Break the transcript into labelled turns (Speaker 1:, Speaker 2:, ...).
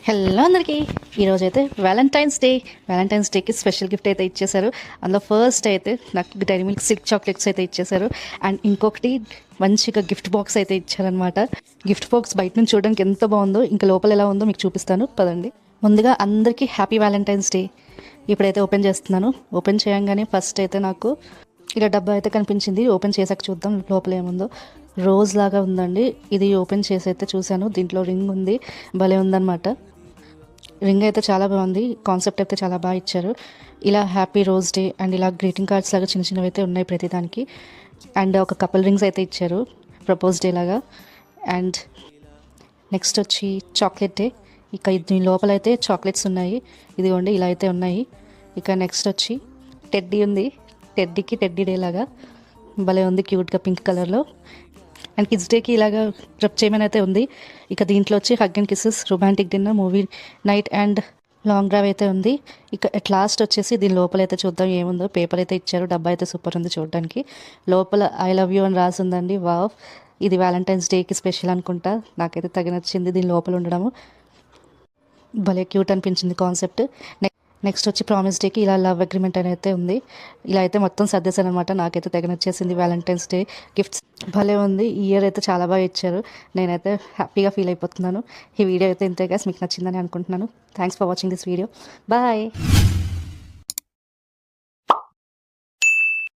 Speaker 1: Hello అందరికీ ఈరోజు అయితే వ్యాలంటైన్స్ డేకి స్పెషల్ గిఫ్ట్ అయితే ఇచ్చేసారు. అందులో ఫస్ట్ అయితే నాకు డైరీ మిల్క్ సిల్క్ చాక్లెట్స్ అయితే ఇచ్చేసారు. అండ్ ఇంకొకటి మంచిగా గిఫ్ట్ బాక్స్ అయితే ఇచ్చారనమాట. గిఫ్ట్ బాక్స్ బయట నుంచి చూడడానికి ఎంత బాగుందో, ఇంకా లోపల ఎలా ఉందో మీకు చూపిస్తాను పదండి. ముందుగా అందరికీ హ్యాపీ వ్యాలంటైన్స్ డే. ఇప్పుడైతే ఓపెన్ చేస్తున్నాను. ఓపెన్ చేయగానే ఫస్ట్ అయితే నాకు ఇలా డబ్బా అయితే కనిపించింది. ఓపెన్ చేసాక చూద్దాం లోపల ఏముందో. రోజ్ లాగా ఉందండి. ఇది ఓపెన్ చేసి అయితే చూశాను. దీంట్లో రింగ్ ఉంది, భలే ఉందన్నమాట. రింగ్ అయితే చాలా బాగుంది. కాన్సెప్ట్ అయితే చాలా బాగా ఇచ్చారు. ఇలా హ్యాపీ రోజ్ డే అండ్ ఇలా గ్రీటింగ్ కార్డ్స్ లాగా చిన్న చిన్నవి అయితే ఉన్నాయి ప్రతిదానికి. అండ్ ఒక కపుల్ రింగ్స్ అయితే ఇచ్చారు ప్రపోజ్ డే లాగా. అండ్ నెక్స్ట్ వచ్చి చాక్లెట్ డే. ఇక దీని లోపల అయితే చాక్లెట్స్ ఉన్నాయి. ఇదిగోండి ఇలా అయితే ఉన్నాయి. ఇక నెక్స్ట్ వచ్చి టెడ్డీ ఉంది. టెడ్డీకి టెడ్డీ డే లాగా భలే ఉంది, క్యూట్గా పింక్ కలర్లో. అండ్ కిడ్స్ డేకి ఇలాగా డ్రప్ చేయమని అయితే ఉంది. ఇక దీంట్లో వచ్చి hug and kisses, romantic dinner, movie night and long drive అయితే ఉంది. ఇక అట్ లాస్ట్ వచ్చేసి దీని లోపల అయితే చూద్దాం ఏముందో. పేపర్ అయితే ఇచ్చారు. డబ్బా అయితే సూపర్ ఉంది చూడడానికి. లోపల ఐ లవ్ యూ అని రాసి ఉందండి. వావ్, ఇది వ్యాలంటైన్స్ డేకి స్పెషల్ అనుకుంటా. నాకైతే తగిన నచ్చింది దీని లోపల ఉండడము. భలే క్యూట్ అనిపించింది కాన్సెప్ట్. నెక్స్ట్ వచ్చి ప్రామిస్ డేకి ఇలా లవ్ అగ్రిమెంట్ అని అయితే ఉంది. ఇలా అయితే మొత్తం సర్దేశాను అనమాట. నాకైతే తెగ నచ్చేసింది వ్యాలంటైన్స్ డే గిఫ్ట్స్. భలే ఉంది. ఈ ఇయర్ అయితే చాలా బాగా ఇచ్చారు. నేనైతే హ్యాపీగా ఫీల్ అయిపోతున్నాను. ఈ వీడియో అయితే ఇంతే గైస్, మీకు నచ్చిందని అనుకుంటున్నాను. Thanks for watching this video. Bye.